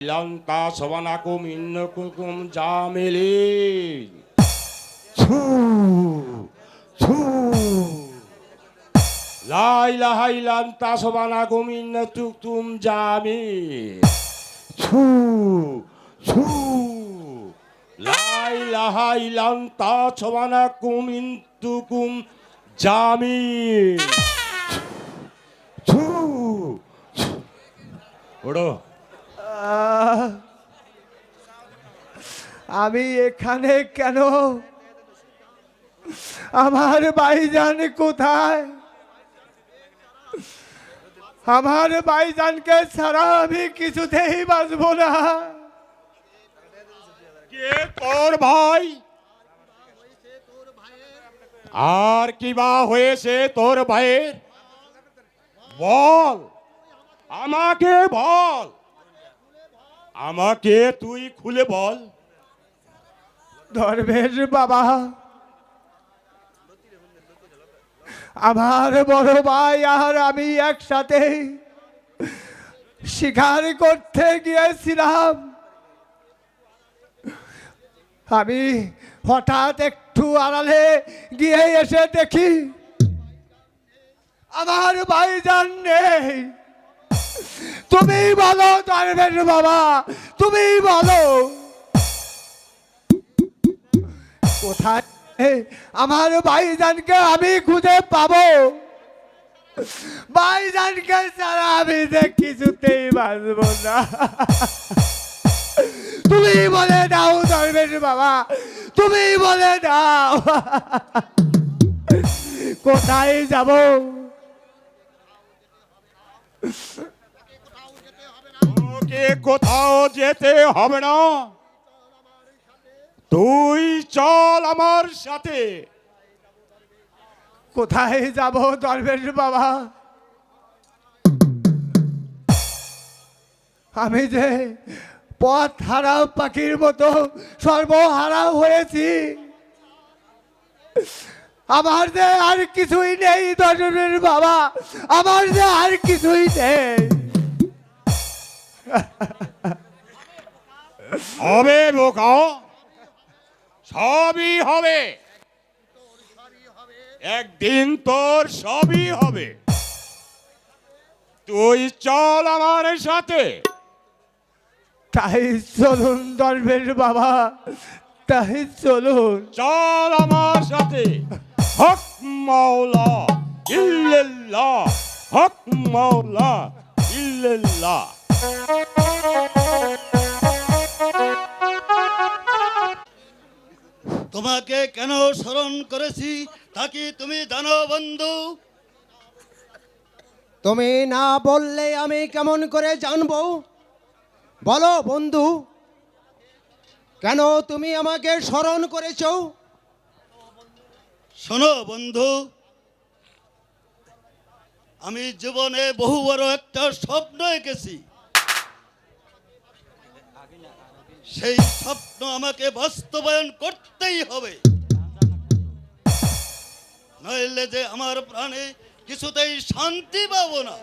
Lanta savanakum innakum jamili. La ilaha illanta savanakum innakum jamil. La ilaha illanta savanakum innakum jamil. ওড়ো আমি এখানে কেন? আমার ভাইজান কোথায়? আমার ভাইজানকে ছাড়া আমি কিছুতেই বাঁচবো না। কে তোর ভাই? আর কি বা হয়েছে তোর ভাইয়ের? বল, আমাকে বল, আমাকে তুই খুলে বল। ধর্মের বাবা, আমার বড় ভাই আর আমি একসাথে শিকার করতে গিয়েছিলাম। আমি হঠাৎ একটু আড়ালে গিয়ে এসে দেখি আমার ভাইজান নেই। তুমি বলো ধর্মের বাবা, তুমি বলো কোথায় আমার ভাইজানকে আমি খুঁজে পাবো? ভাইজানকে ছাড়া আমি যে কিছুতেই বাঁচবো না। তুমি বলে দাও ধর্মের বাবা, তুমি বলে দাও কোথায় যাব? ওকে কোথাও যেতে হবে না, তুই চল আমার সাথে। কোথায় যাব ধর্মের বাবা? আমি যে পথ হারা পাখির মতো সর্বহারা হয়েছি। আমার যে আর কিছুই নেই ধর্মের বাবা, আমার যে আর কিছুই নেই। হবে বোকা, সবই হবে, একদিন তোর সবই হবে। তুই চল আমার সাথে। তাই চলুন ধর্মের বাবা, তাই চলুন। চল আমার সাথে। হক মাওলা ইল্লাল্লাহ, হক মাওলা ইল্লাল্লাহ। তোমাকে কেন স্মরণ করেছি তা কি তুমি জানো বন্ধু? তুমি না বললে আমি কেমন করে জানবো? বলো বন্ধু, কেন তুমি আমাকে স্মরণ করেছো? শোনো বন্ধু, আমি জীবনে বহু বড় একটা স্বপ্ন এঁকেছি। সেই স্বপ্ন আমাকে বাস্তবায়ন করতেই হবে, নইলে যে আমার প্রাণে কিছুতেই শান্তি পাবো না।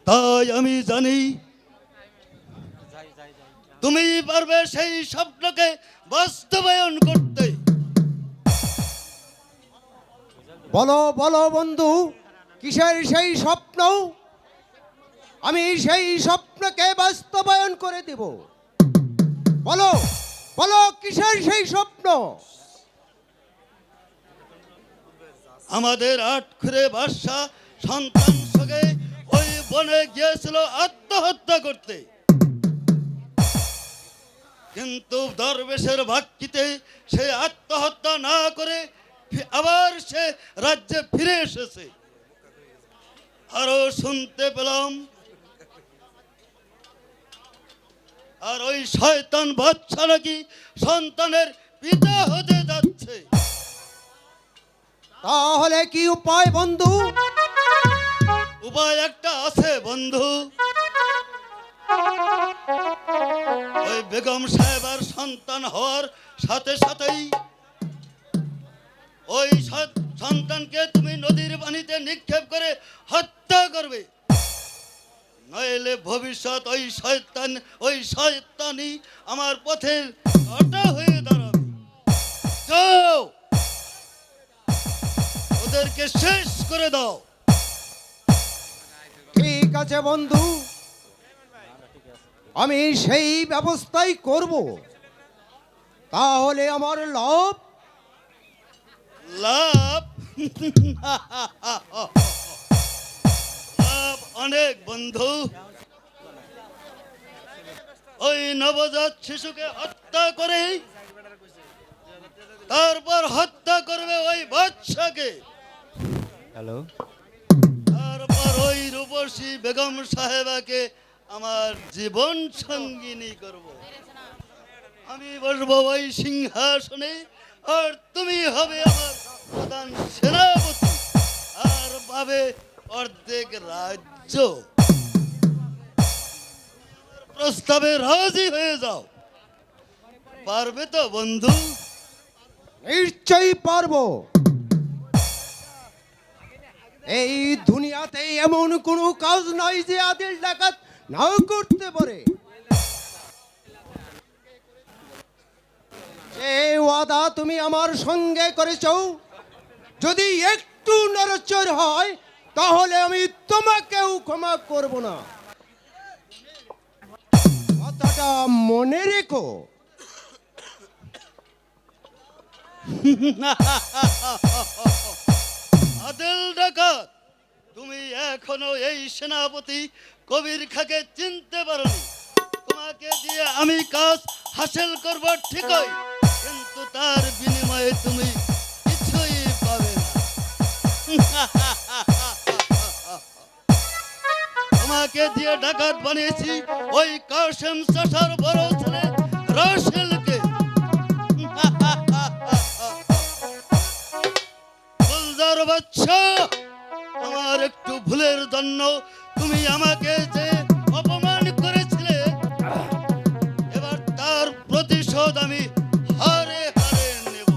তাই আমি জানি তুমি পারবে সেই স্বপ্নকে বাস্তবায়ন করতে। বলো বলো বন্ধু, কিসের সেই স্বপ্ন? আমি সেই স্বপ্নকে বাস্তবায়ন করে দেব। বলো বলো, কিসের সেই স্বপ্ন? আমাদের আটখুরে বাদশা সন্তান সঙ্গে ওই বনে গিয়েছিল আত্মহত্যা করতে, কিন্তু দরবেশের ভাগ্যিতে সে আত্মহত্যা না করে আবার সে রাজ্যে ফিরে এসেছে। আরো শুনতে পেলাম আর ওই শয়তান বাদশা নাকি সন্তানের পিতা হতে যাচ্ছে। তাহলে কি উপায় বন্ধু? উপায় একটা আছে বন্ধু। ওই বেগম সাহেবের সন্তান হওয়ার সাথে সাথেই ওই সন্তানকে তুমি নদীর পানিতে নিক্ষেপ করে হত্যা করবে। নইলে ভবিষ্যৎ ওই শয়তানি আমার পথের কাঁটা হয়ে দাঁড়াবে। যাও, ওদেরকে শেষ করে দাও। ঠিক আছে বন্ধু, আমি সেই ব্যবস্থাই করব। তাহলে আমার লাভ। লাভ লাভ অনেক বন্ধু। ওই নবজাত শিশুকে হত্যা করে তারপর হত্যা করবে ওই বাচ্চাকে। হ্যালো, তারপর ওই রূপসী বেগম সাহেবাকে আমার জীবন সঙ্গিনী করব। আমি বসবো ওই সিংহাসনে, আর তুমি হবে আমার প্রধান সেনাপতি, আর পাবে অর্ধেক রাজ্য। প্রস্তাবে রাজি হয়ে যাও। পারবে তো বন্ধু? নিশ্চয়ই পারবো। এই দুনিয়াতে এমন কোনো কাজ নাই যে আদিল ডাকাত নাও করতে পারে। যে ওয়াদা তুমি আমার সঙ্গে করেছো, যদি একটু নড়চড় হয় তাহলে আমি তোমাকেও ক্ষমা করব না। কথাটা মনে রেখো। আদিল ডাকাত, তুমি এখনো এই সেনাপতি কবির খাকে চিনতে পারোনি। তোমাকে দিয়ে আমি কাজ হাসিল করব ঠিকই, কিন্তু তার বিনিময়ে তুমি কিছুই পাবে না। তোমাকে দিয়ে ডাকাত বানিয়েছি ওই কাশেম চাষার বড় ছেলে রাসেলকে। গুলজার বাচ্চা, আমার একটু ভুলের জন্য তুমি আমাকে যে অপমান করেছিলে, এবার তার প্রতিশোধ আমি হারে হারে নেব।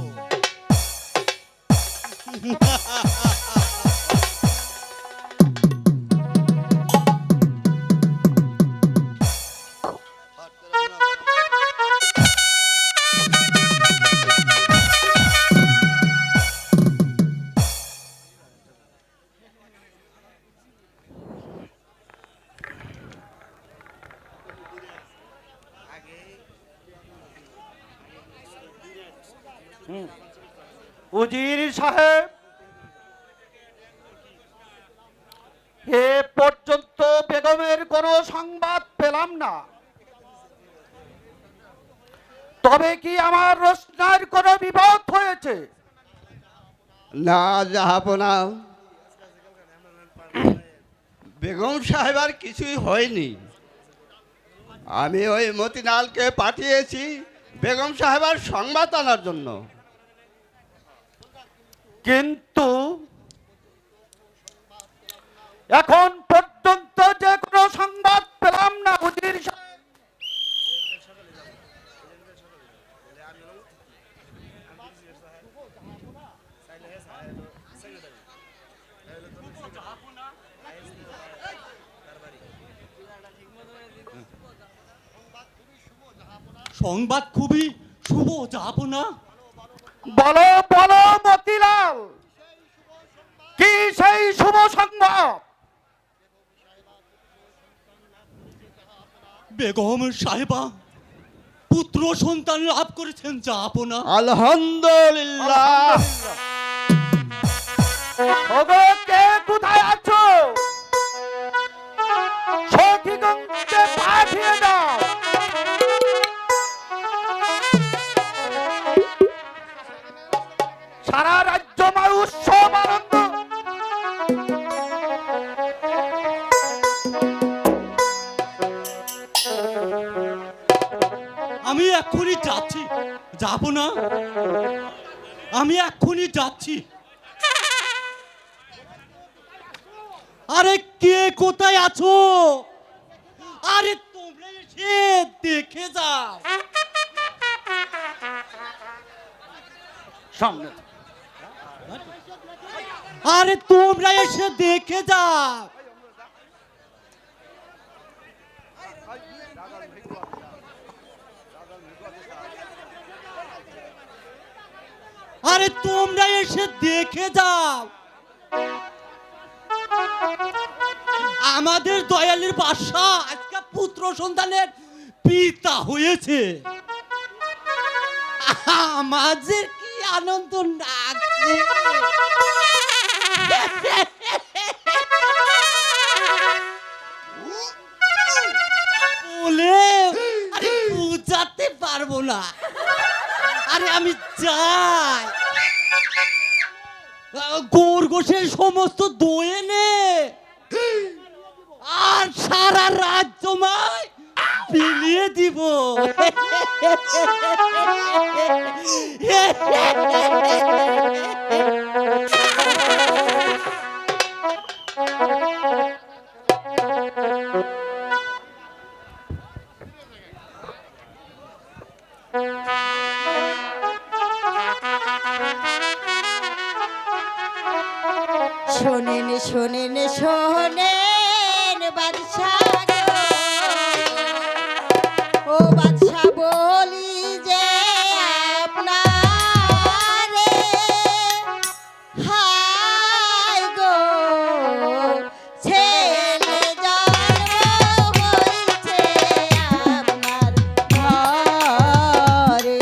উজির সাহেব, এ পর্যন্ত বেগমের কোনো সংবাদ পেলাম না। তবে কি আমার রোশনার কোনো বিপদ হয়েছে? না জাহাপনা, বেগম সাহেবার কিছুই হয়নি। আমি ওই মতিলালকে পাঠিয়েছি বেগম সাহেবার সংবাদ আনার জন্য। কিন্তু এখন পর্যন্ত যে কোনো সংবাদ পেলাম না উজির সাহেব। সংবাদ খুবই শুভ জাহাপনা। বলো বলো মতিলাল, কি সেই শুভ সংবাদ? বেগম সাহেবা পুত্র সন্তান লাভ করেছেন জাহাপনা। আলহামদুলিল্লাহ। ওগো, কে কোথায় আছো? সখীগণকে পাঠিয়ে দাও। সারা রাজ্যময় উৎসব আনন্দ। আমি এক্ষুনি যাচ্ছি জাহাপনা, আমি এক্ষুনি যাচ্ছি। আরে কে কোথায় আছো? আরে তোমরা এসে দেখে যাও। সামনে আরে তোমরা এসে দেখে যাও। আরে তোমরা এসে দেখে যাও, আমাদের দয়ালের বাদশা আজকে পুত্র সন্তানের পিতা হয়েছে। আমাদের কি আনন্দ লাগছে। বলে আরে বুঝাতে পারবো না। আরে আমি চাই গোর গোশের সমস্ত দয়ে নে আর সারা রাজ্য মায় বিলিয়ে দিব। শোনেন শোনেন শোনেন বাদশাহ গো, ও বাদশাহ বলি যে আপনারে হাই গো ছেলে জন্ম হয়েছে আপনার ঘরে।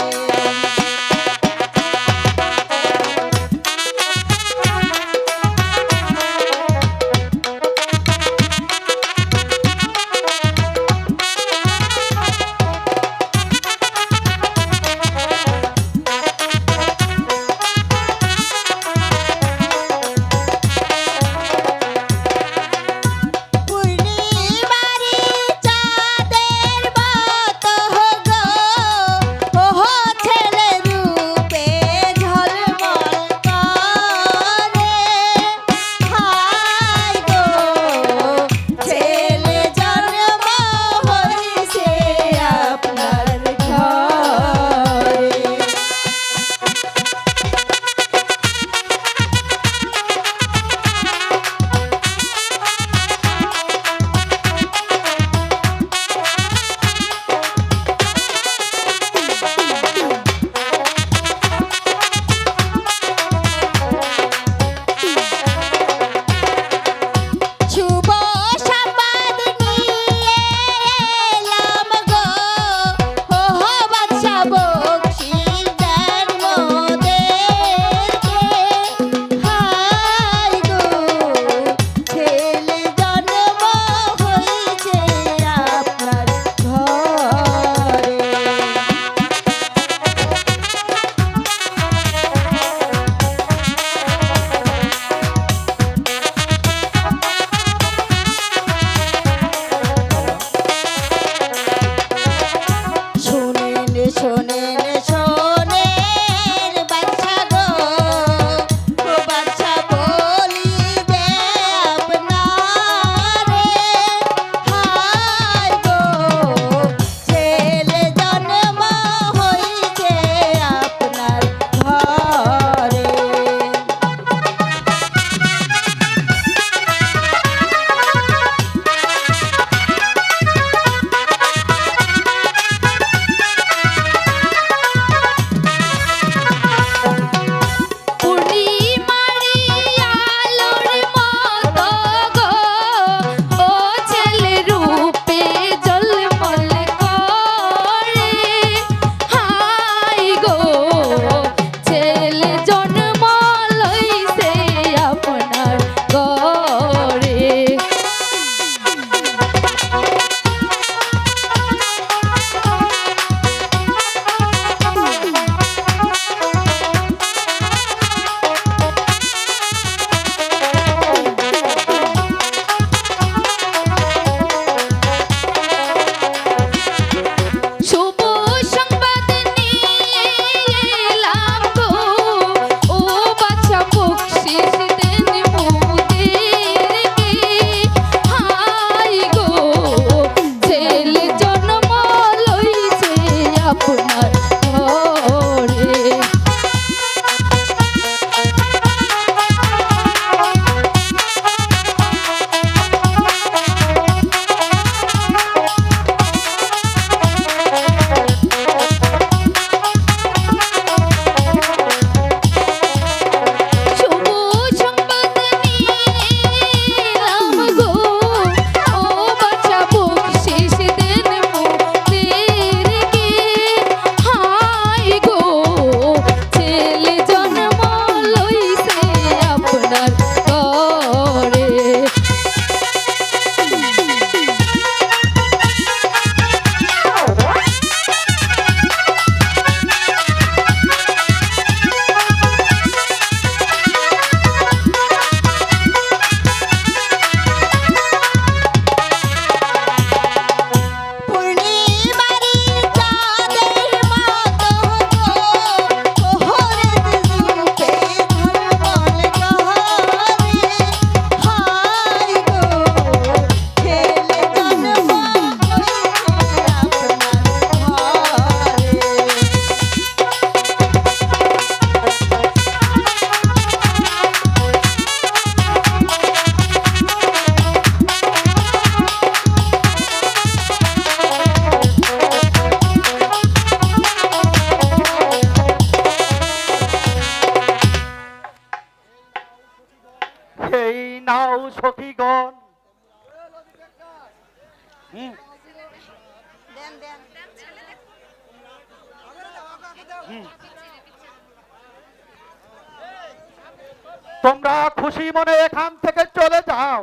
তোমরা খুশি মনে এখান থেকে চলে যাও,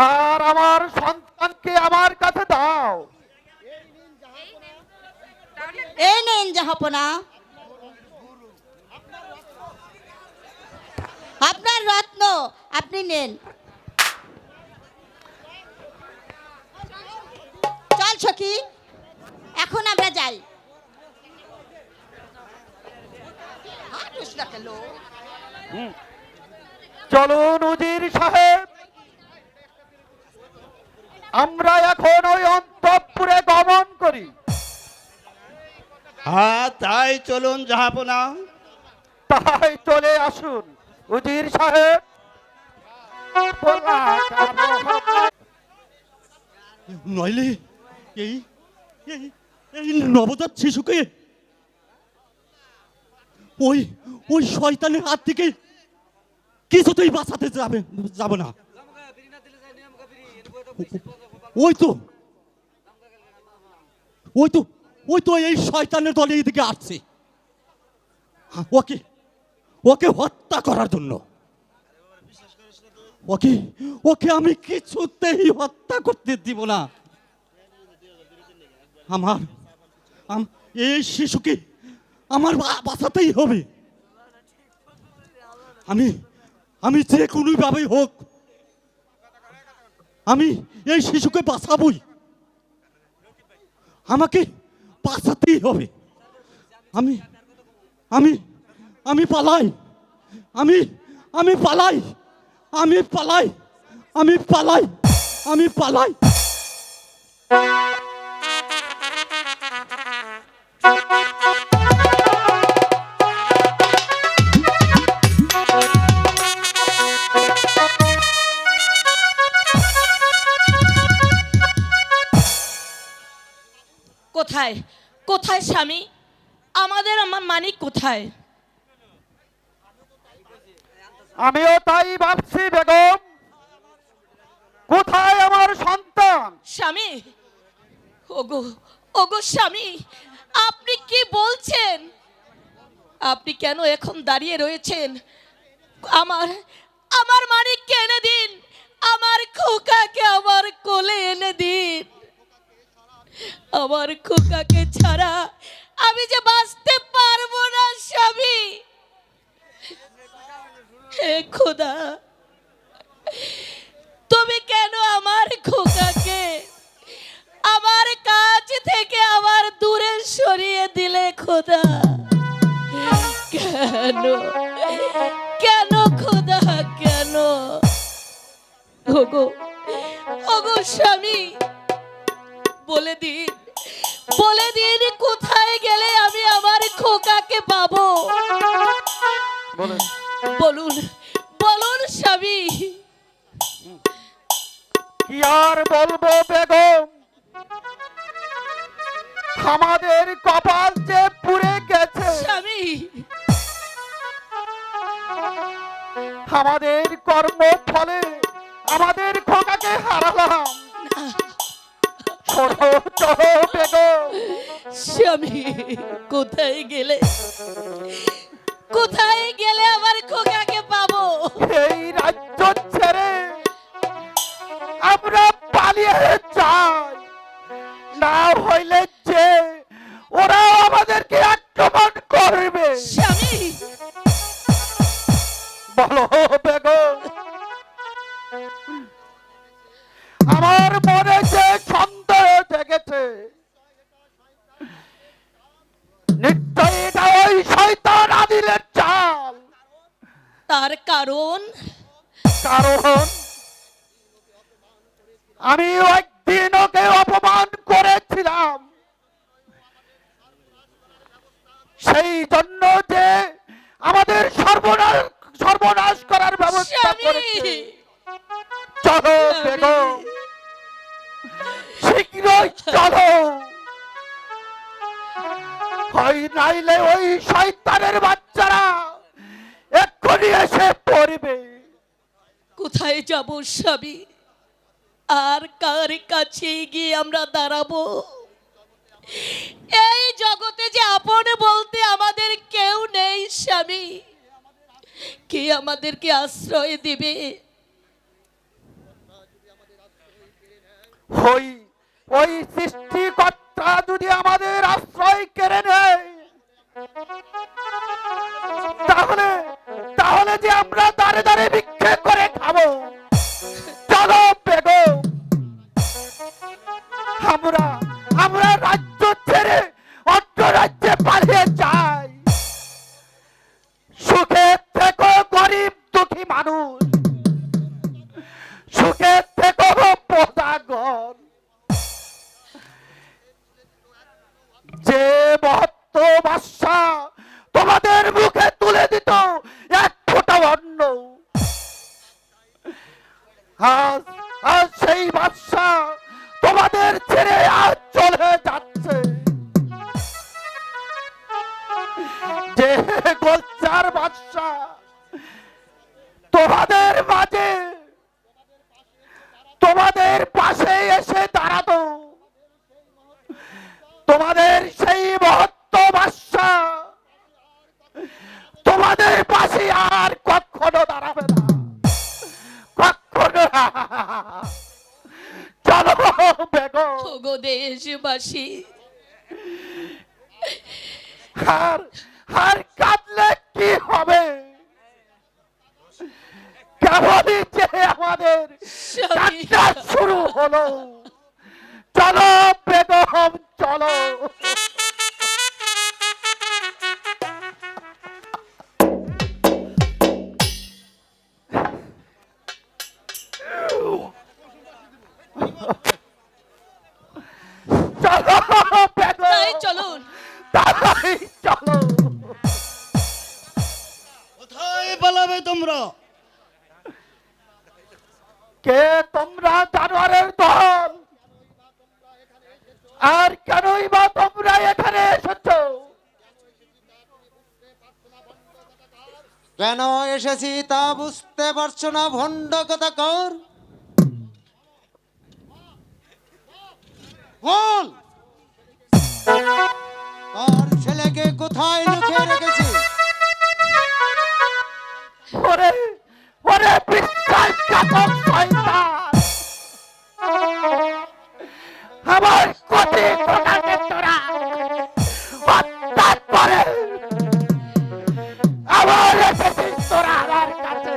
আর আমার সন্তানকে আমার কাছে দাও। এই নেন জাহাপনা, আপনার রত্ন, আপনি নেন। চল সখী, এখন আমরা যাই। চলুন উজির সাহেব, আমরা এখন ওই অন্তঃপুরে গমন করি। হ্যাঁ, তাই চলুন জাহাপনা। তাই চলে আসুন উজির সাহেব। নইলে এই এই এই নবজাত শিশুকে ওই ওই শয়তানের হাত থেকে কিছুতেই বাঁচাতে যাব না। ওই তো ওই তো ওই তো এই শয়তানের দলে এদিকে আসছে, ওকে ওকে হত্যা করার জন্য। ওকে ওকে আমি কিছুতেই হত্যা করতে দিব না। আমার এই শিশুকে আমার বাঁচাতেই হবে। আমি যে কোনো ভাবেই হোক আমি এই শিশুকে বাঁচাবই। আমাকে বাঁচাতেই হবে। আমি আমি আমি পালাই, আমি আমি পালাই, আমি পালাই, আমি পালাই, আমি পালাই। কোথায় কোথায় স্বামী, আমার মানিক কোথায়? আমিও তাই ভাবছি বেগম, কোথায় আমার সন্তান? স্বামী, ওগো ওগো স্বামী, আপনি কি বলছেন? আপনি কেন এখন দাঁড়িয়ে রয়েছেন? আমার আমার মানিককে এনে দিন, আমার খোকাকে আমার কোলে এনে দিন। আমার খোকাকে ছাড়া আমি যে বাঁচতে পারবো না স্বামী। হে খোদা, তুমি কেন আমার খোকাকে আমার কাছ থেকে আবার দূরে সরিয়ে দিলে খোদা? কেন কেন খোদা, কেন? ওগো ওগো স্বামী, বলে দিন, বলে দিন কোথায় গেলে আমি আমার খোকাকে পাবো? বলুন বলুন স্বামী। কি আর বলবো বেগম, আমাদের কপাল যে পুড়ে গেছে। স্বামী, আমাদের কর্ম ফলে আমাদের খোকাকে হারালাম। চলো চলো বেগম। স্বামী, কোথায় গেলে, কোথায় গেলে আমার খোকাকে পাবো? এই রাজ্য ছেড়ে আমরা পালিয়ে যাই, না হইলে যে ওরা আমাদেরকে আক্রমণ করবে। স্বামী, বলো বেগম, আমার মনে যে সন্দেহ জেগেছে, নিশ্চয়ই এটা ওই শয়তান আদিলের চাল। তার কারণ? কারণ আমি একদিন ওকে অপমান করেছিলাম, সেই জন্য যে আমাদের সর্বনাশ করার ব্যবস্থা স্বামী, করেছে। চলো বেগম, শীঘ্রই চলো, হয় নাইলে ওই শয়তানের বাচ্চারা এক্ষুনি এসে পড়বে। কোথায় যাব স্বামী? আর কার কাছে গিয়ে আমরা দাঁড়াবো? এই জগতে যে আপন বলতে আমাদের কেউ নেই স্বামী। কে আমাদেরকে আশ্রয় দিবে? ওই ওই সৃষ্টিকর্তা যদি আমাদের আশ্রয় কেড়ে নেয়, তাহলে তাহলে যে আমরা দাঁড়ে দাঁড়ে ভিক্ষে করে খাবো। চলো বেগম, আমরা আমরা রাজ্য ছেড়ে অন্য রাজ্যে পালিয়ে যাই। সুখে থেকো গরিব দুঃখী মানুষ, সুখে থেকো প্রজাগণ। যে মহত্ব বাদশা তোমাদের মুখে তুলে দিত এক ফোঁটা অন্ন, আজ আজ সেই বাদশা তোমাদের ছেড়ে আজ চলে যাচ্ছে। যে গোলচার বাদশা তোমাদের মাঝে তোমাদের পাশে এসে দাঁড়াতো, তোমাদের সেই মহত্ব বাদশা তোমাদের পাশে আর কখনো দাঁড়াবে না, কখনো না। চলো বেগম। ওগো দেশবাসী, আর কাঁদলে কি হবে? কেমনই যে আমাদের স্বামী। কান্না শুরু হলো। চলো বেগম, চলো। চলো বেগম, তাই চলুন। তাই চলো। কোথায় পালাবে তোমরা? কে তোমরা জানোয়ারের দল? আর কেনই বা তোমরা এখানে এসেছো? কেন এসেছি তা বুঝতে পারছো না ভণ্ড কথাকর? বল, তোর ছেলেকে কোথায় লুকিয়ে রেখেছি? ওরে ওরে বিশ্বাসঘাতক শয়তান! আমার কোটি কোটাকে তোরা হত্যা করে আবার এসেছিস তোরা আমার কাছে।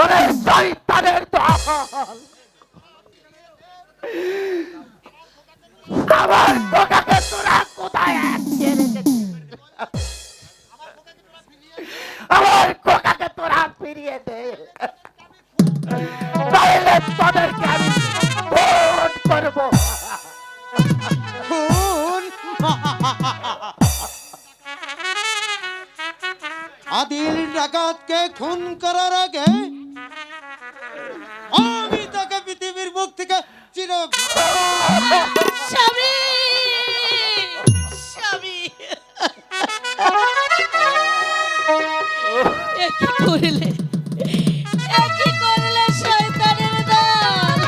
ওরে শয়তানের দল! আমার কোটাকে তোরা কোথায় আটকে রেখেছিস? আমার কোকাকে তোরা ফিরিয়ে দে, তাহলে তোদেরকে আমি ভোট করবো। খুন! আদিল ডাকাতকে খুন করার আগে আমি তাকে পৃথিবীর বুক থেকে চির স্বামী, স্বামী, এ কি করলে? এ কি করলে শয়তানের দল?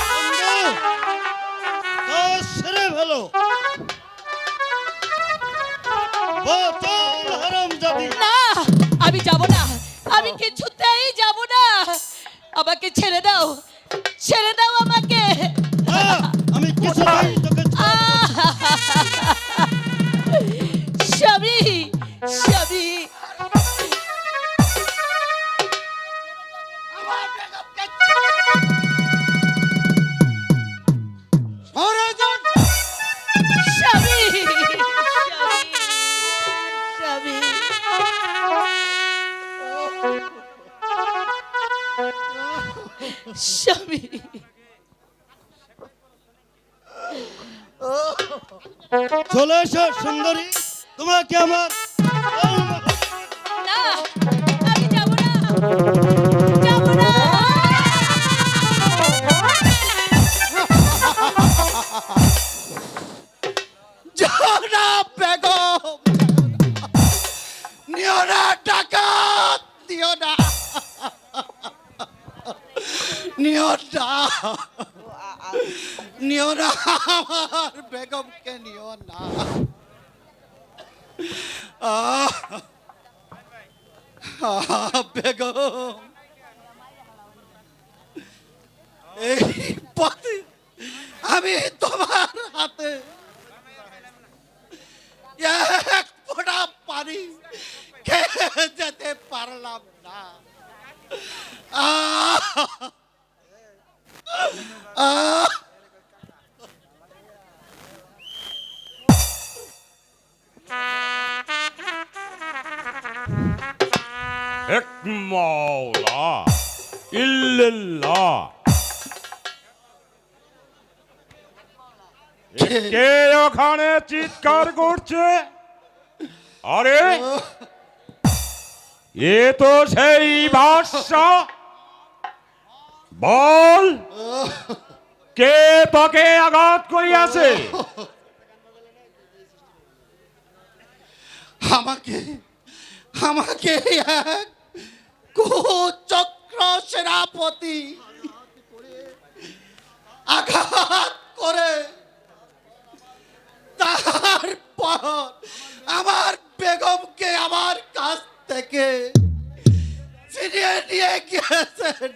বন্ধু, কাজ সেরে ফেলো। চল হারামজাদি। না, আমি যাব না, আমি কিছুতেই যাব না। আমাকে ছেড়ে দাও, ছেড়ে দাও আমাকে। আমি কিছুতেই তোকে স্বামী, স্বামী, সরে যান! স্বামী, স্বামী, স্বামী, স্বামী। চলে এসো সুন্দরী, তোমাকে আমার না, আমি যাব না, যাব না। না বেগম, নিও না ডাকাত, দিও না। নিও না, নিও না, আমার বেগমকে নিও না। বেগম, এই পথে আমি তোমার হাতে এক ফোঁটা পানি খেয়ে যেতে পারলাম না। হক মাওলা ইল্লাল্লাহ। কে ওখানে চিৎকার করছে? আরে এ তো সেই বাদশা। বল, কে তোকে আঘাত করিয়াছে? আমাকে আমাকে এক কুচক্র সেনাপতি আঘাত করে তারপর আমার বেগমকে আমার কাছ থেকে ছিনিয়ে নিয়ে গিয়েছেন।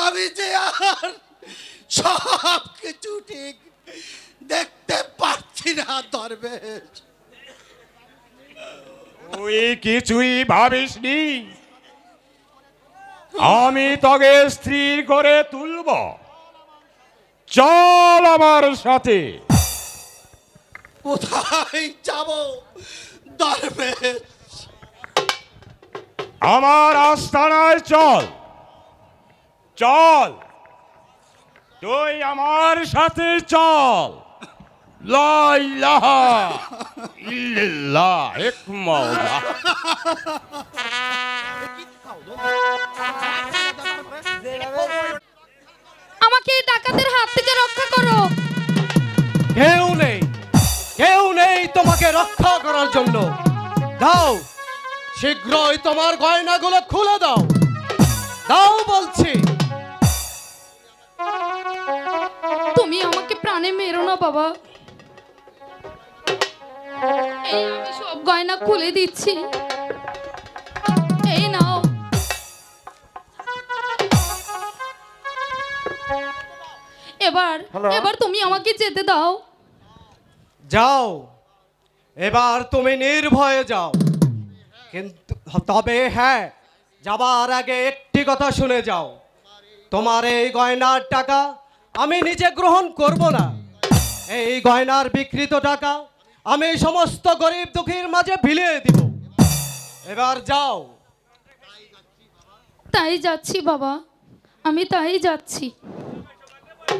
আমি যে আর সব কিছু ঠিক দেখতে পাচ্ছি না দরবেশ। তুই কিছুই ভাবিসনি আমি তোকে স্থির করে তুলব? চল আমার সাথে। কোথায় যাব দরবেশ? আমার আস্তানায় চল। চল, তুই আমার সাথে চল। লা ইলাহা ইল্লাল্লাহ, এক মাওলা। আমাকে এই ডাকাতের হাত থেকে রক্ষা করো। কেউ নেই তোমাকে রক্ষা করার জন্য। দাও, শীঘ্রই তোমার গয়নাগুলো খুলে দাও। দাও বলছি। তুমি আমাকে প্রাণে মেরো না বাবা। এই আমি সব গয়না খুলে দিচ্ছি, এই নাও। এবার তুমি আমাকে যেতে দাও। যাও, এবার তুমি নির্ভয়ে যাও। কিন্তু তবে হ্যাঁ, যাবার আগে একটি কথা শুনে যাও। তোমার এই গয়নার টাকা আমি নিজে গ্রহণ করব না। এই গয়নার বিকৃত টাকা আমি সমস্ত গরিব দুঃখীর মাঝে বিলিয়ে দিব। এবার যাও। তাই যাচ্ছি বাবা, আমি তাই যাচ্ছি।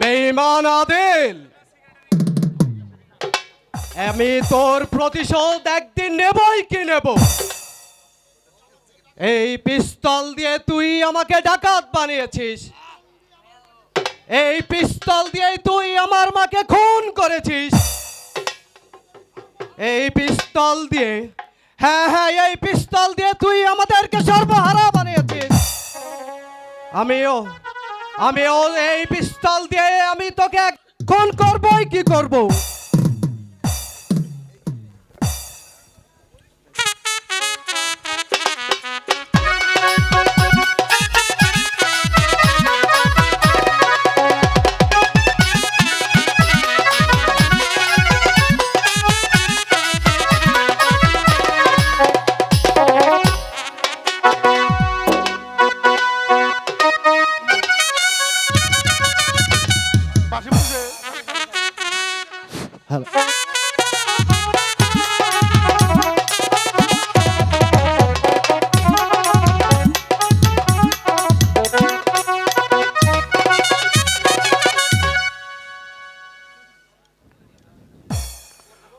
বেঈমান আদিল, আমি তোর প্রতিশোধ একদিন নেবই কি নেব। এই পিস্তল দিয়ে তুই আমাকে ডাকাত বানিয়েছিস। এই পিস্তল দিয়ে তুই আমার মাকে খুন করেছিস। এই পিস্তল দিয়ে, হ্যাঁ, এই পিস্তল দিয়ে তুই আমাদেরকে সর্বহারা বানিয়েছিস। আমিও এই পিস্তল দিয়ে আমি তোকে খুন করবই কি করব।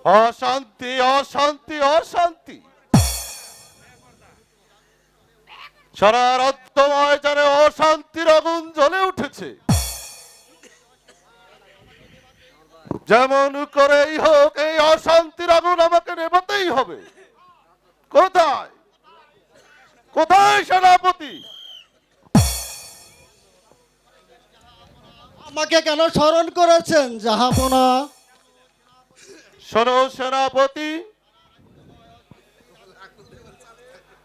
অশান্তি, অশান্তি, অশান্তি। সারা রাজ্য ময়দানে অশান্তির আগুন জ্বলে উঠেছে। যেমন করেই হোক এই অশান্তির আগুন আমাকে নেভাতেই হবে। কোথায় কোথায় সেনাপতি? আমাকে কেন স্মরণ করেছেন জাহাপনা? শোনো সেনাপতি,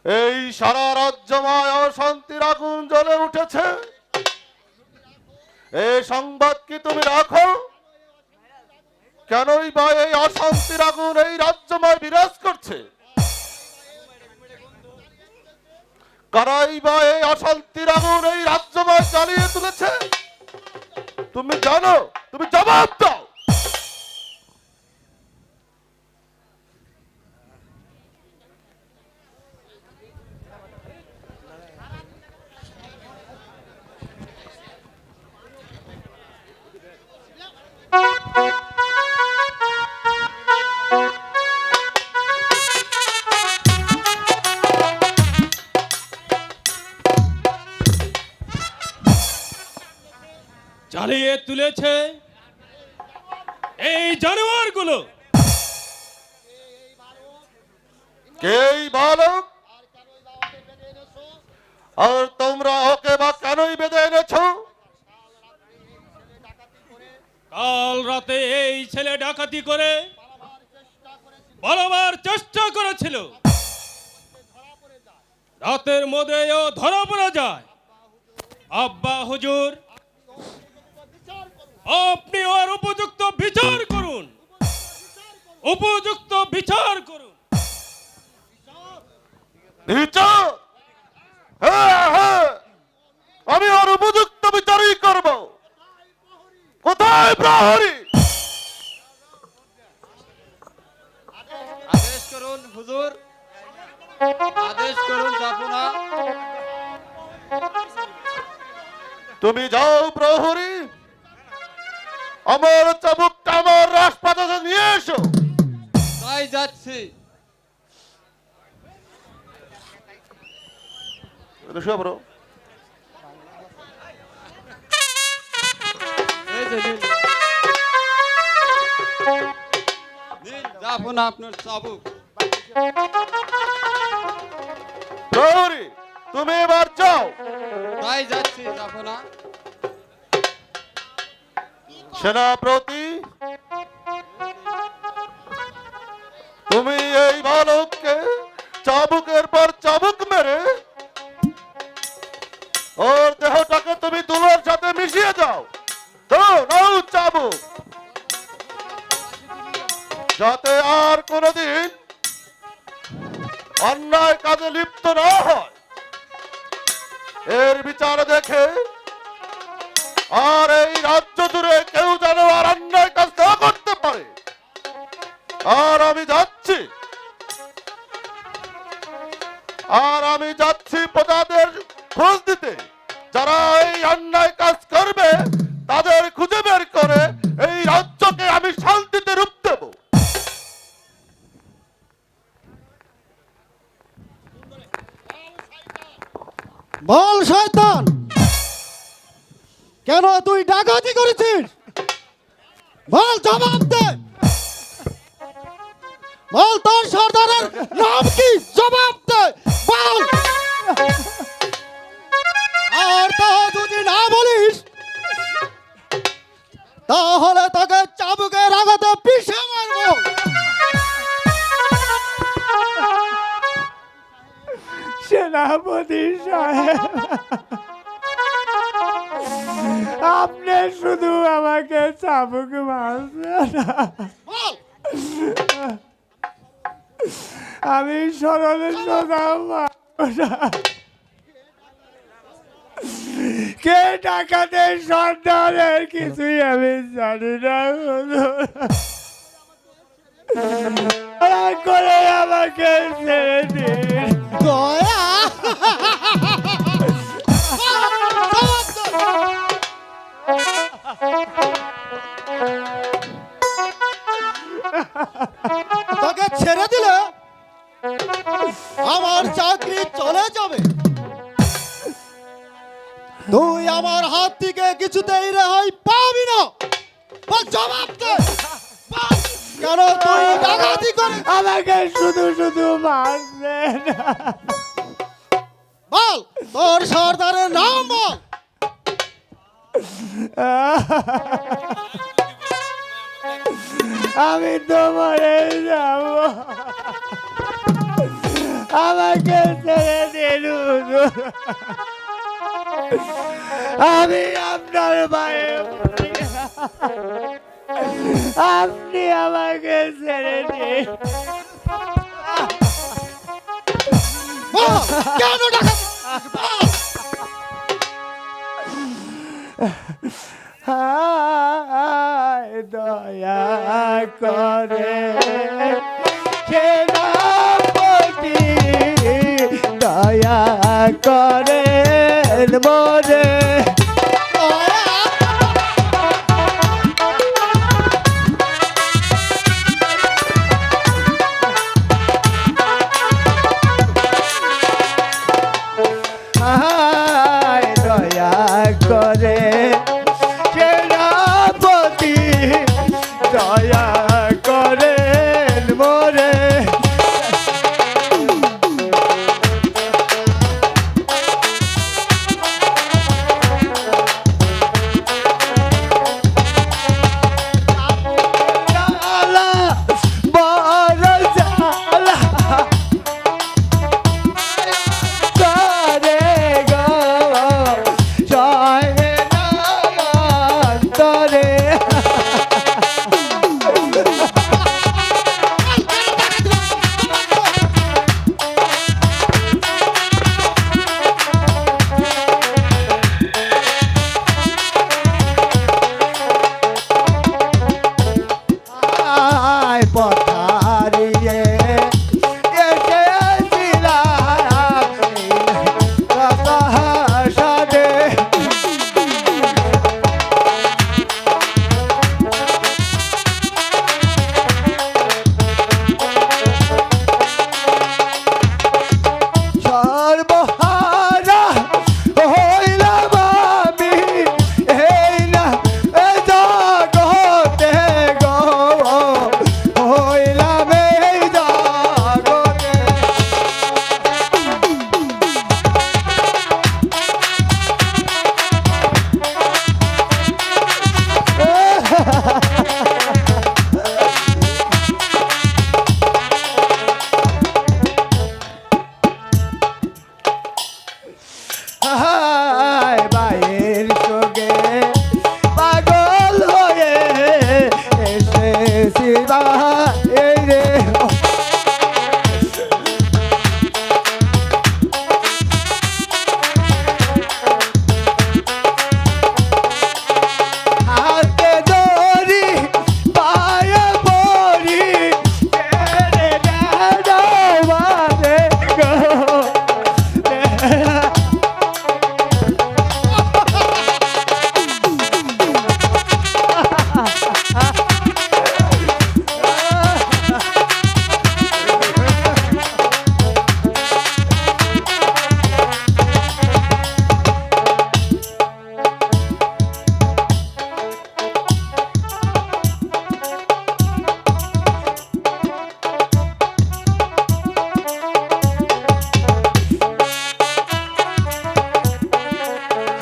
এই সারা রাজ্যময় অশান্তির আগুন জ্বলে উঠেছে। এই সংবাদ কি তুমি রাখো? কেনই বা এই অশান্তির আগুন এই রাজ্যময় বিরাজ করছে? কারাই বা এই অশান্তির আগুন এই রাজ্যময় জ্বালিয়ে তুলেছে? তুমি জানো? তুমি জবাব দাও। জ্বালিয়ে তুলেছে এই জানোয়ারগুলো। কেই বালক, আর তোমরা ওকে বা কেনই বেঁধে এনেছো? কাল রাতে এই ছেলে ডাকাতি করে পালাবার চেষ্টা করেছিল। রাতের মধ্যেও ধরা পড়ে যায়। আব্বা হুজুর, আপনি ওর উপযুক্ত বিচার করুন, উপযুক্ত বিচার করুন। বিচার? হ্যাঁ হ্যাঁ, আমি ওর উপযুক্ত বিচারই করব। কোথায় প্রহরী? আদেশ করুন হুজুর, আদেশ করুন জাহাপনা। তুমি যাও প্রহরী, আমার চাবুকটা আমার রাজপাতাতে নিয়ে এসো। তাই যাচ্ছি। শুয়ে পড়ো। এই যে নিন। নিন জাহাপনা আপনার চাবুক। প্রহরী, তুমি এবার যাও। তাই যাচ্ছি জাহাপনা। সেনাপতি, তুমি এই বালককে চাবুকের পর চাবুক মেরে ওর দেহটাকে তুমি তুলোর সাথে মিশিয়ে দাও। দাও নাও চাবুক, যাতে আর কোনোদিন অন্যায় কাজে লিপ্ত না হয়। এর বিচার দেখে আর এই রাজ্য জুড়ে কেউ যেন আর অন্যায় কাজ না করতে পারে। আর আমি যাচ্ছি, প্রজাদের খোঁজ দিতে। যারা এই অন্যায় কাজ করবে তাদের খুঁজে বের করে এই রাজ্যকে আমি শান্তিতে রূপ দেব। বল শয়তান, কেন তুই ডাকাতি করেছিস? বল, জবাব দে। বল, তোর সর্দারের নাম কি? জবাব দে, বল। আর তা যদি না বলিস তাহলে তোকে চাবুকের আঘাতে পিষে মারবো। সেনাপতি সাহেব, আপনি শুধু আমাকে চাবুক মারবেন না, বল। আমি সরলে সোজা মারবো না। কে ডাকাতে সর্দারের কিছুই আমি জানি না। দয়া করে আমাকে ছেড়ে দিন। দয়া? তোকে ছেড়ে দিলে আমার চাকরি চলে যাবে। তুই আমার হাত থেকে কিছুতেই রেহাই পাবি না। বল, জবাব দে। বল, কেন তুই ডাকাতি আমাকে শুধু শুধু মারছেন। বল তোর সর্দারের নাম বল। আমি তো মরে যাব, আমাকে ছেড়ে দিন হুজুর। আমি আপনার ভাই, আপনি আমাকে ছেড়ে দিন। বল কেন ডাকা বল। হায় দয়া করে সেনাপতি, দয়া করে মোরে। হায় দয়া করে সেনাপতি, দয়া করে মোরে। জালা বড় জালা করে গো জয় নামান্তরে। আয় পথারিয়ে এসেছিলাম সাদে। সর্বহারা হইলাম আমি এই না জগতে গো, হইলাম এই জগতে। হায় বাইয়ের চোখে পাগল হয়ে এসেছি এই রে। হাতে ধরি পায়ে পড়ি রে দাদাবারে গো।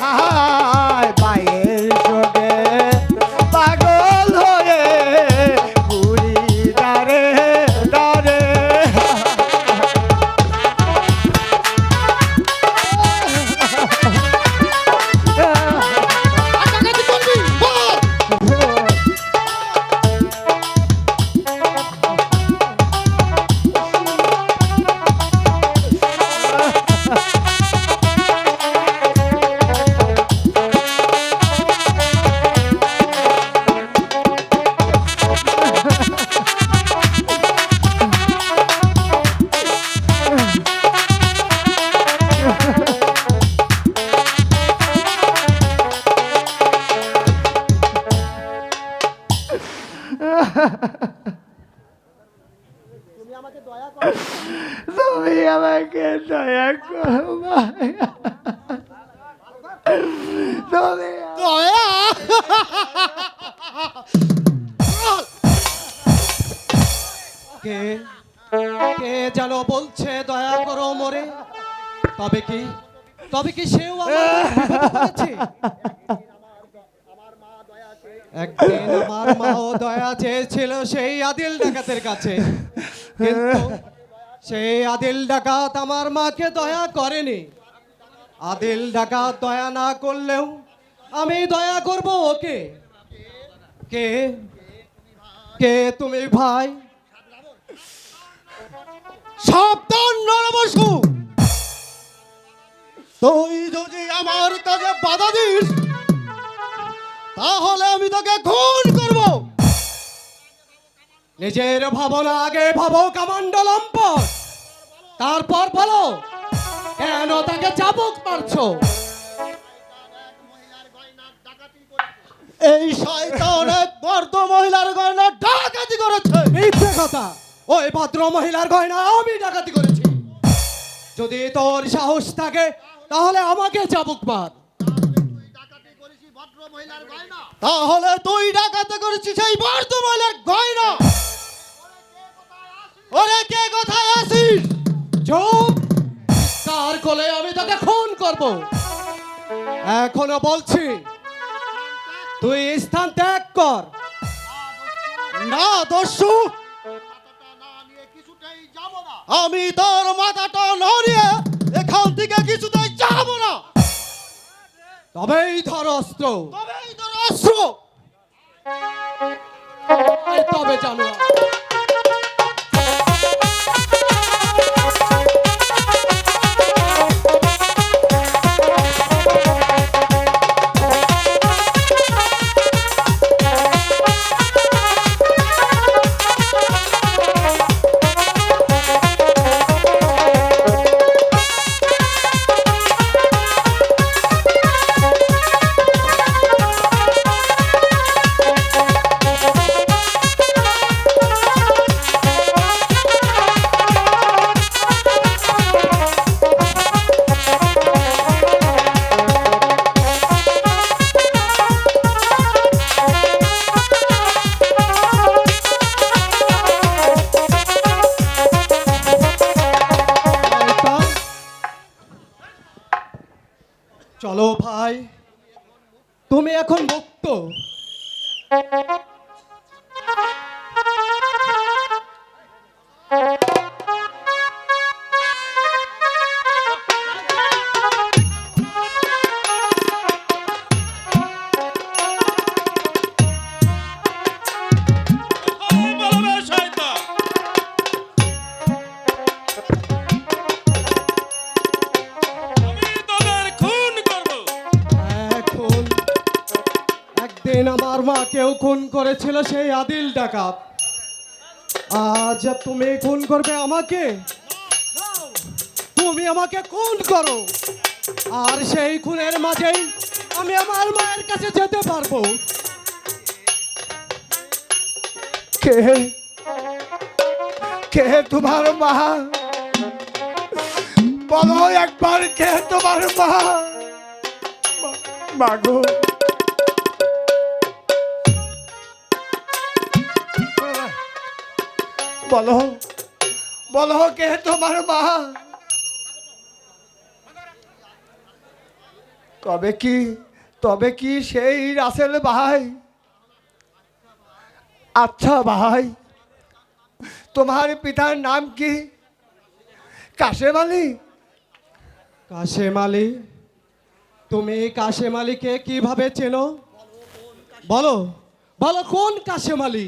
হায় পায়ের চোখে পাগল হয়ে ঘুরি দারে দারে। তুমি আমাকে দয়া করো ভাই, তুমি দয়া কে কে যেন বলছে দয়া করো মোরে, তবে কি সেও আমার বিপদে পড়েছে? একদিন আমার মাও দয়া চেয়েছিল সেই আদিল ডাকাতের কাছে, কিন্তু সেই আদিল ডাকাত আমার মাকে দয়া করেনি। আদিল ডাকাত দয়া না করলেও আমি দয়া করব ওকে। কে কে তুমি ভাই? সাবধান নরবসু, তুই যদি আমার কাজে বাধা দিস তাহলে আমি তোকে খুন করব। নিজের ভাবনা আগে ভাবো কামান্ডো লম্পট, তারপর বলো কেন তাকে চাবুক মারছো? এই শয়তান এক ভদ্র মহিলার গয়না ডাকাতি করেছে। মিথ্যে কথা, ওই ভদ্র মহিলার গয়না আমি ডাকাতি করেছি। যদি তোর সাহস থাকে তাহলে আমাকে চাবুক মার। তাহলে তুই ডাকাতি করেছিস সেই ভদ্র মহিলার গয়না। ওরে কে কোথায় আছিস? চুপ, তার কোলে আমি তোকে খুন করব। এখনো বলছি তুই স্থান ত্যাগ কর। না দস্যু, আমি তোর মাথাটা নড়িয়ে এখান থেকে কিছুতেই যাব না। তবেই ধর অস্ত্র, তবেই তোর অস্ত্র। তবে জানো চলো ভাই, তুমি এখন মুক্ত। বলো না শয়তান, আমি তোদের খুন করব। এখন একদিন আমার মাকেও খুন করেছিল সেই আদিল ডাকাত, আজ তুমি খুন করবে আমাকে? তুমি আমাকে খুন করো, আর সেই খুনের মাঝেই আমি আমার মায়ের কাছে যেতে পারবো। কে কে তোমার মা? বলো একবার কে তোমার মা? মাগো, বলো বলো কে তোমার মা? তবে কি সেই রাসেল ভাই? আচ্ছা ভাই, তোমার পিতার নাম কি? কাশেম আলী? কাশেম আলী? তুমি কাশেম আলীকে কিভাবে চেনো? বলো বলো, কোন কাশেম আলী?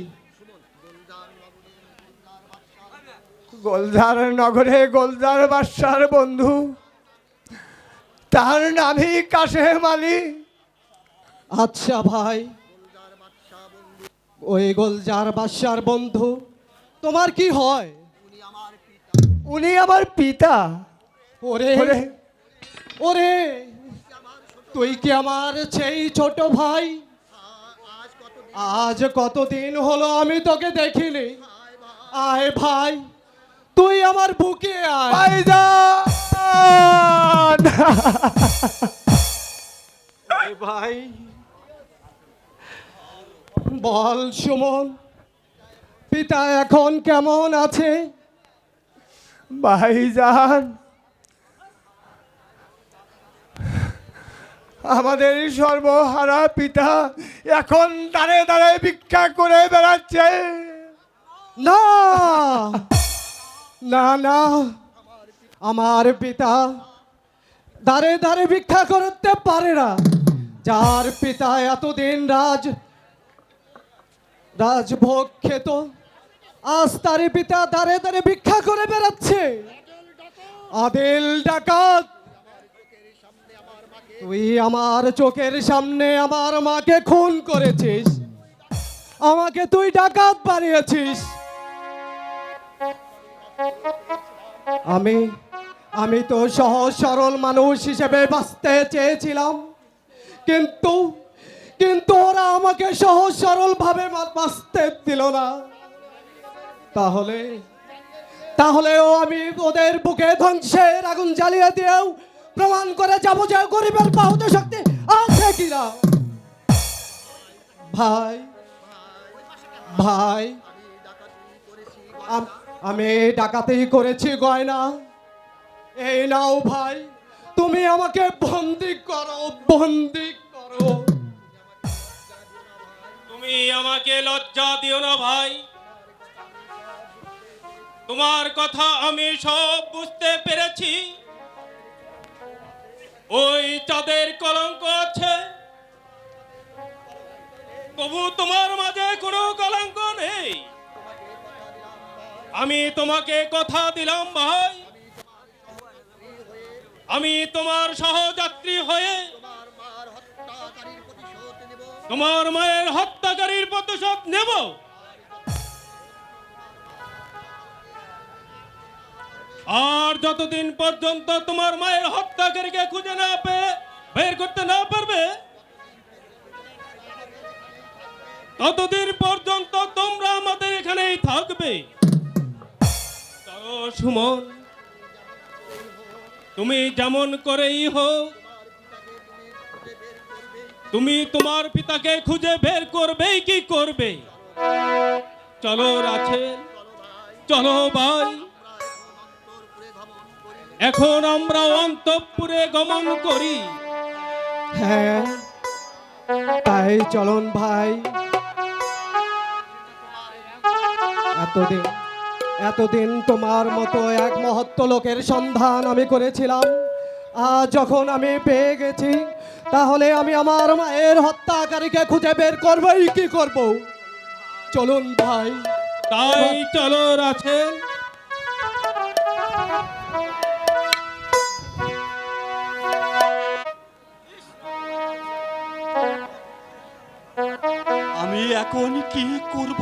গোলজার নগরে গোলজার বাদশার বন্ধু, তার নামই কাশেম আলী। আচ্ছা ভাই, ওই গোলজার বাদশার বন্ধু তোমার কি হয়? উনি আমার পিতা। ওরে ওরে, ওরে, তুই কি আমার সেই ছোট ভাই? আজ কতদিন হলো আমি তোকে দেখিনি। আয় ভাই, তুই আমার বুকে আয়। ভাইজান! এই ভাই, বল সুমন, পিতা এখন কেমন আছে? ভাইজান, আমাদের সর্বহারা পিতা এখন দাঁড়ে দাঁড়ে ভিক্ষা করে বেড়াচ্ছে। না না না, আমার পিতা দাঁড়ে দাঁড়ে ভিক্ষা করতে পারে না। যার পিতা এতদিন রাজভোগ খেত, আজ তার পিতা দাঁড়ে দাঁড়ে ভিক্ষা করে বেড়াচ্ছে। আদিল ডাকাত, তুই আমার চোখের সামনে আমার মাকে খুন করেছিস, আমাকে তুই ডাকাত বানিয়েছিস। আমি তো সহজ সরল মানুষ হিসেবে বাঁচতে চেয়েছিলাম, কিন্তু কিন্তু ওরা আমাকে সহজ সরল ভাবে বাঁচতে দিল না। তাহলেও আমি ওদের বুকে ধ্বংসের আগুন জ্বালিয়ে দিয়েও প্রমাণ করে যাব যে গরিবের বাহুতে শক্তি আছে কিনা। ভাই ভাই, আমি ডাকাতি করেছি গয়না, এই নাও ভাই, তুমি আমাকে বন্দি করো, বন্দি করো। তুমি আমাকে লজ্জা দিও না ভাই। তোমার কথা আমি সব বুঝতে পেরেছি। ওই চাঁদের কলঙ্ক আছে, তবু তোমার মাঝে কোনো কলঙ্ক নেই। আমি তোমাকে কথা দিলাম ভাই, আমি তোমার সহযাত্রী হয়ে তোমার মায়ের হত্যাকারীর প্রতিশোধ নেব। আর যতদিন পর্যন্ত তোমার মায়ের হত্যাকারীকে খুঁজে না পেয়ে বের করতে না পারবে, ততদিন পর্যন্ত তোমরা আমাদের এখানেই থাকবে। চলো সুমন, তুমি যেমন করেই হোক তুমি তোমার পিতাকে খুঁজে বের করবেই কি করবে। চলো রাছেল, চলো ভাই, এখন আমরা অন্তঃপুরে গমন করি। হ্যাঁ, তাই চলুন ভাই। এতদিন তোমার মতো এক মহৎ লোকের সন্ধান আমি করেছিলাম, আর যখন আমি পেয়ে গেছি, তাহলে আমি আমার মায়ের হত্যাকারীকে খুঁজে বের করবই কি করব। চলুন ভাই। তাই চলো রাছেল। আমি এখন কি করব?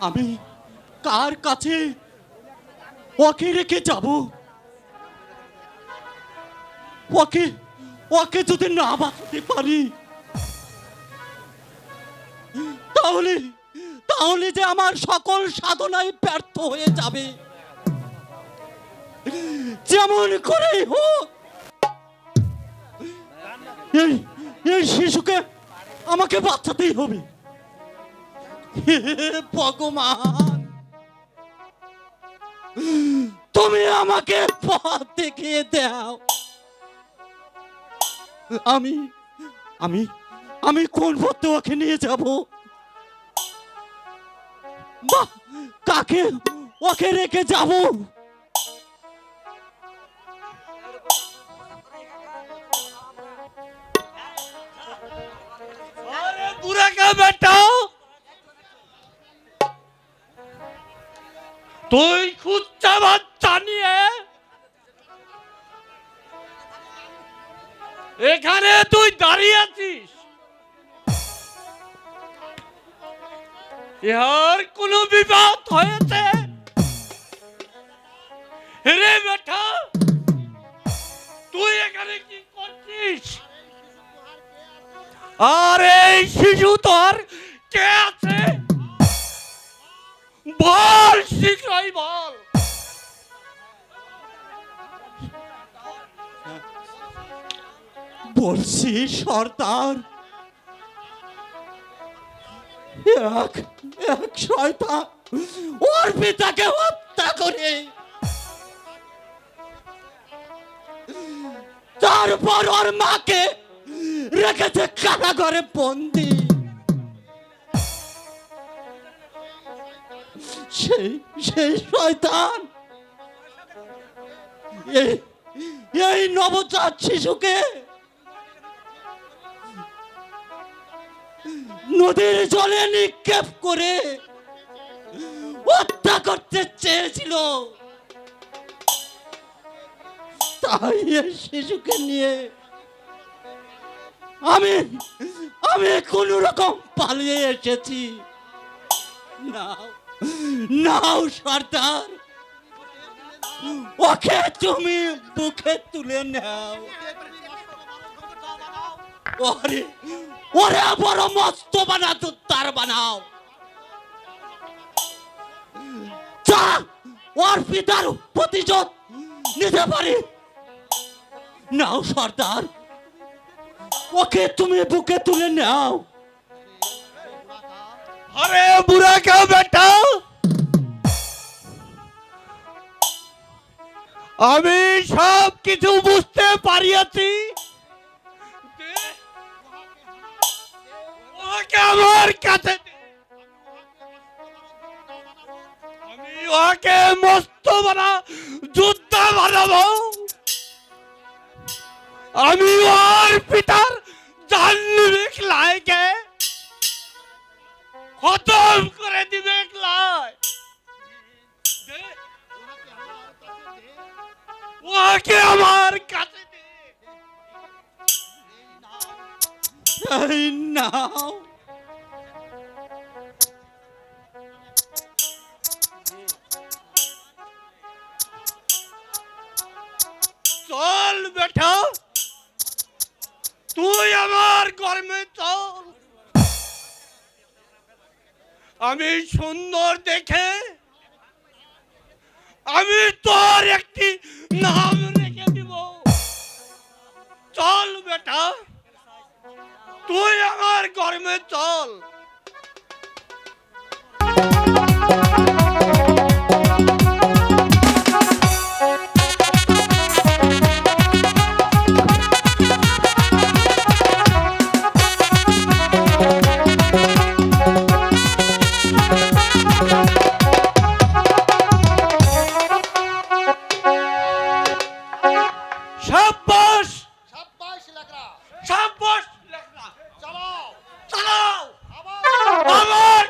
আমি কার কাছে ওকে রেখে যাব? ওকে যদি না বাঁচাতে পারি, তাহলে যে আমার সকল সাধনায় ব্যর্থ হয়ে যাবে। যেমন করে হোক এই শিশুকে আমাকে বাঁচাতেই হবে। হে ভগবান, তুমি আমাকে পথ দেখিয়ে দাও। আমি কোন পথে ওকে নিয়ে যাব? বাহ, কাকে ওকে রেখে যাব? আরে বুড়া কা বেটা, তুই কুচ্চা বাচ্চা নিয়ে এখানে তুই দাঁড়িয়ে আছিস? ইহার কোনো বিপদ হয়েছে রে বেটা? তুই এখানে কি করছিস? আর এই শিশু তোর কে আছে? বল, শীঘ্রই বল। বলছি সর্দার, এক এক শয়তান ওর পিতাকে হত্যা করে তারপর ওর মাকে রেখেছে কারাগারে বন্দি। সেই সেই শয়তান এই নবজাত শিশুকে নদীর জলে নিক্ষেপ করে হত্যা করতে চেয়েছিল। তাই এই শিশুকে নিয়ে আমি আমি কোন রকম পালিয়ে এসেছি। নাও নাও সর্দার, ওকে তুমি বুকে তুলে নাও। ওরে ওরে বড় মস্ত বানাতো তার বানাও। যা ওর পিতার প্রতিশোধ নিতে পারি। নাও সর্দার, ওকে তুমি বুকে তুলে নাও। আরে বুড়া কে বেটা, আমি সব কিছু বুঝতে পারিয়াছি। ওকে আমার কাছে দে। আমি ওকে মস্ত বানা যোদ্ধা বানাবো। আমি ওর পিতার জানবিক লাইকে খতম করে দিবে লাই। ওকে আমার কাছে দে। এই নাও। চল বেটা, তুই আমার কর্মে চল। আমি সুন্দর দেখে আমি তোর একটি নাম রেখে দিব। চল বেটা, তুই আমার কর্মে চল। শাবাশ শাবাশ, চালাও চালাও আবার।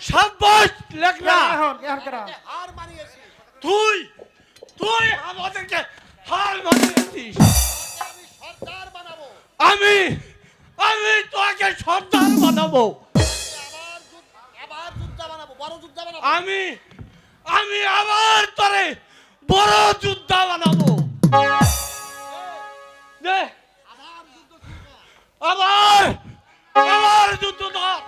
শাবাশ লেখনা, তুই তুই আমাদেরকে হার মানিয়েছিস। আমি আমি তোকে সর্দার বানাবো। আমি আমি আবার তোরে বড় যোদ্ধা বানাবো। দে আবার আবার যুদ্ধ ধর।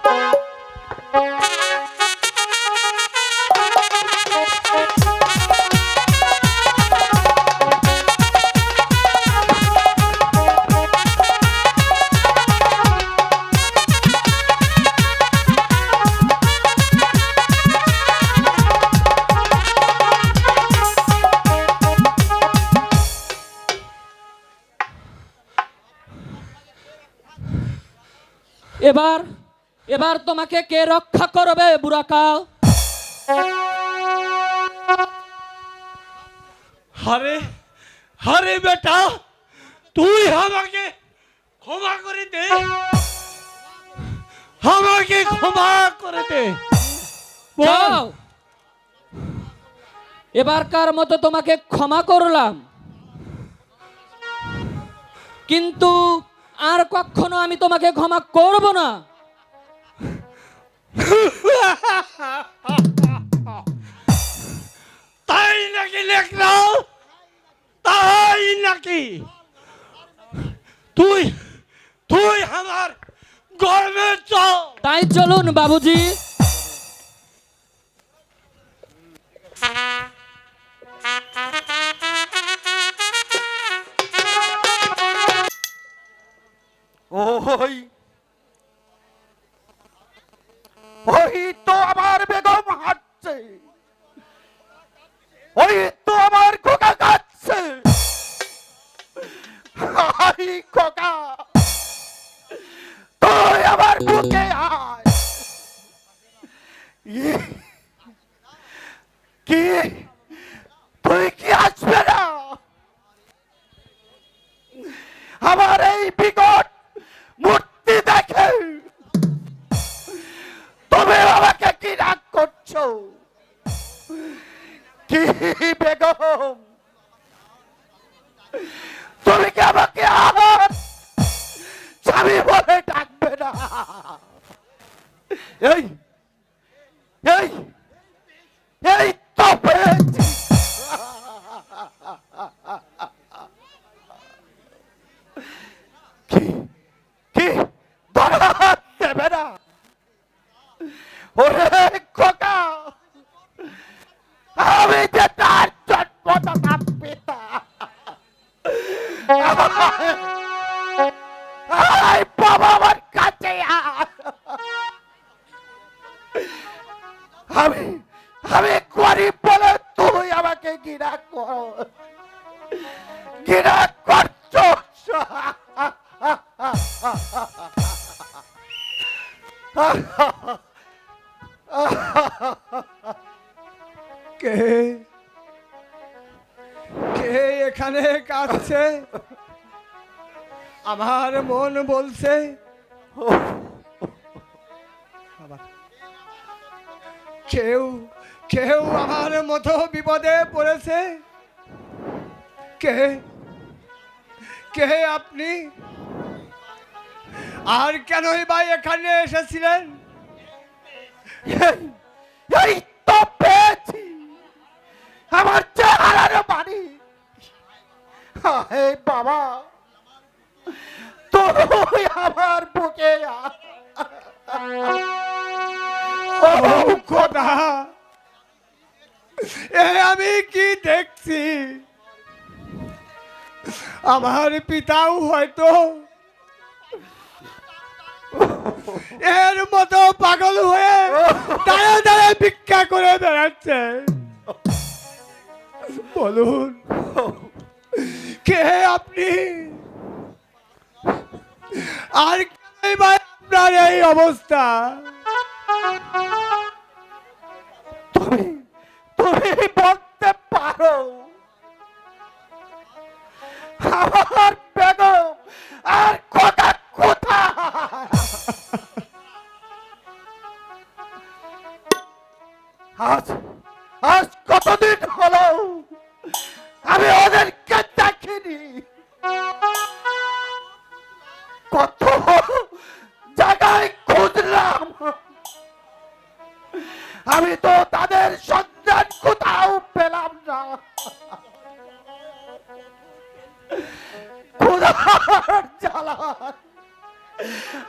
এবার এবার তোমাকে কে রক্ষা করবে বুড়াকা? আরে আরে বেটা, তুই আমাকে ক্ষমা করে দে, আমাকে ক্ষমা করে দে। যাও, এবারকার মতো তোমাকে ক্ষমা করলাম, কিন্তু আর কখনো আমি তোমাকে ক্ষমা করব না। তাই নাকি লেখনা, তাই নাকি? তুই তুই আমার গর্বে চল। তাই চলুন বাবুজি। ওই ওই তো আমার বেগম হাঁটছে, ওই তো আমার খোকা কাঁদছে। হাই খোকা, তুই আমার বুকে আয়। কি তুই কি আসবে না? আমার এই বিকট মূর্তি দেখে তুমি আমাকে কি রাগ করছো? কি বেগম, তুমি কি আমাকে আর স্বামী বলে ডাকবে না? এই এই এই তো পেয়েছি। কি কি ধরা দেবে না? ওরে খোকা, আমি যে তার জন্মদাতা পিতা। আয় বাবা আমার কাছে আয়। আমি আমি গরিব বলে তুই আমাকে ঘৃণা কর, ঘৃণা করছো। কে কে এখানে কাঁদছে? আমার মন বলছে কেউ কেউ আমার মতো বিপদে পড়েছে। কে কে আপনি? আর কেনই বা এখানে এসেছিলেন? এই তো পেয়েছি আমার চেহারার বাড়ি। হে বাবা, তুই আমার বুকে আয়। ও খোদা, এ আমি কি দেখছি? আমার পিতাও হয়তো এর মতো পাগল হয়ে দাঁড়ে দাঁড়ে ভিক্ষা করে বেড়াচ্ছে। বলুন, কে আপনি? আর কেনই বা আপনার এই অবস্থা? তুমি তুমি বলতে পারো আমার বেগম আর খোকা কোথায়? আজ আজ কতদিন হলো আমি ওদেরকে দেখিনি। কত জায়গায় খুঁজলাম, আমি তো তাদের সন্ধান কোথাও পেলাম না। খোদার জ্বালায়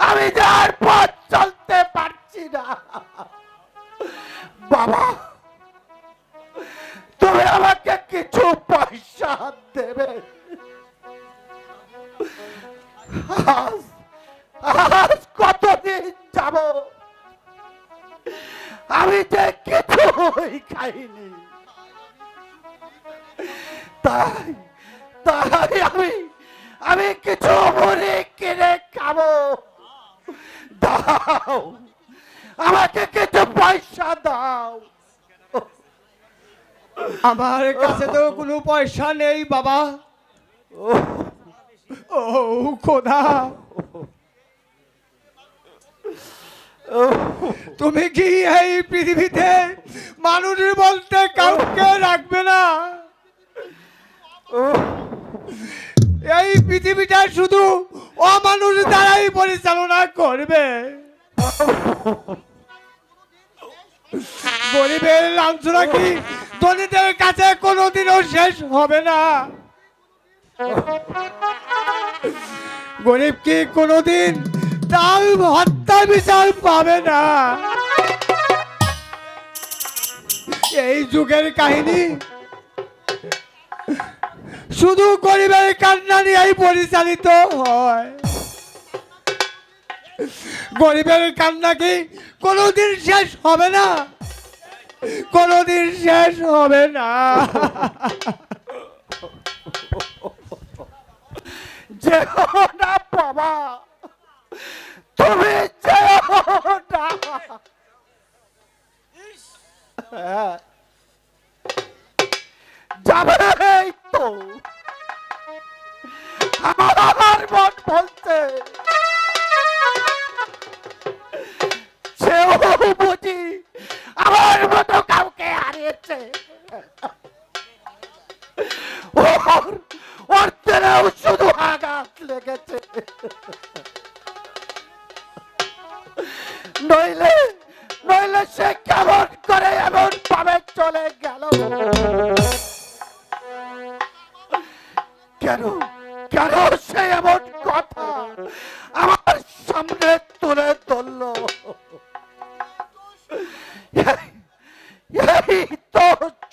আমি যে আর পথ চলতে পারছি না। বাবা, তুমি আমাকে কিছু পয়সা দেবে? আজ আজ কতদিন যাব আমি যে কিছুই খাইনি। তাই তাই আমি কিছু মুড়ি কিনে খাবো। দাও, আমাকে কিছু পয়সা দাও। আমার কাছে তো কোনো পয়সা নেই বাবা। ও খোদা, তুমি কি এই পৃথিবীতে মানুষ বলতে কাউকে রাখবে না? এই পৃথিবীটা শুধু অমানুষ দ্বারাই পরিচালনা করবে। গরিবের লাঞ্ছনা কি ধনীদের কাছে কোনোদিনও শেষ হবে না? গরিব কি কোনোদিন তার হত্যা বিচার পাবে না? এই যুগের কাহিনী শুধু গরিবের কান্না নিয়েই পরিচালিত হয়। গরিবের কান্না কি কোনোদিন শেষ হবে না? কোনোদিন শেষ হবে না। যেও না বাবা, তুমি যেও না। হ্যাঁ, যাবেই তো। আমার মন বলছে সেও বুঝি আমার মতো কাউকে হারিয়েছে। ওর তেলেও শুধু আঘাত লেগেছে, নইলে নইলে সে কেমন করে এমন ভাবে চলে গেল? কেন কেন সে এমন কথা আমার সামনে তুলে ধরলো? এই তো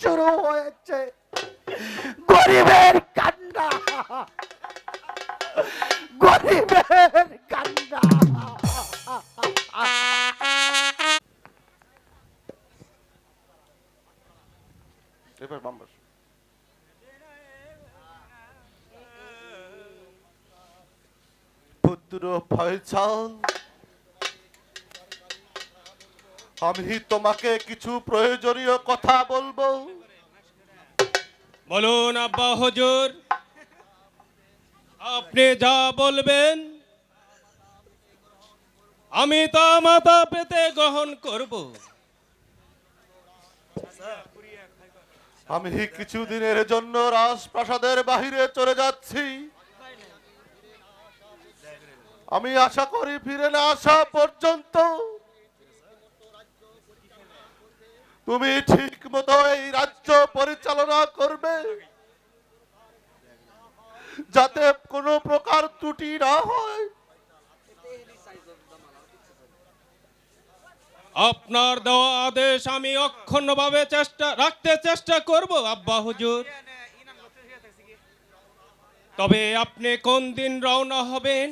শুরু হয়েছে গরিবের কান্না, গরিবের কান্না। এবার বাম পাশে। পুত্র ফয়সাল, আমি তোমাকে কিছু প্রয়োজনীয় কথা বলবো। বলুন আব্বা হুজুর, আপনি যা বলবেন আমি তা মাথা পেতে গ্রহণ করব। আমি কিছুদিনের জন্য রাজপ্রাসাদের বাহিরে চলে যাচ্ছি। আমি আশা করি ফিরে না আসা পর্যন্ত তুমি ঠিক মতো এই রাজ্য পরিচালনা করবে, যাতে কোনো প্রকার ত্রুটি না হয়। আপনার দেওয়া আদেশ আমি অক্ষুণ্ণভাবে রাখতে চেষ্টা করব আব্বা হুজুর। তবে আপনি কোন দিন রওনা হবেন?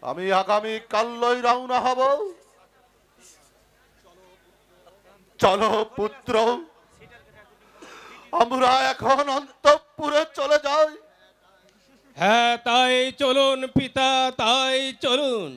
আমি আগামী কালই রওনা হব। চলো পুত্র, আমরা এখন অন্তঃপুরে চলে যাই। হ্যাঁ, তাই চলুন পিতা, তাই চলুন।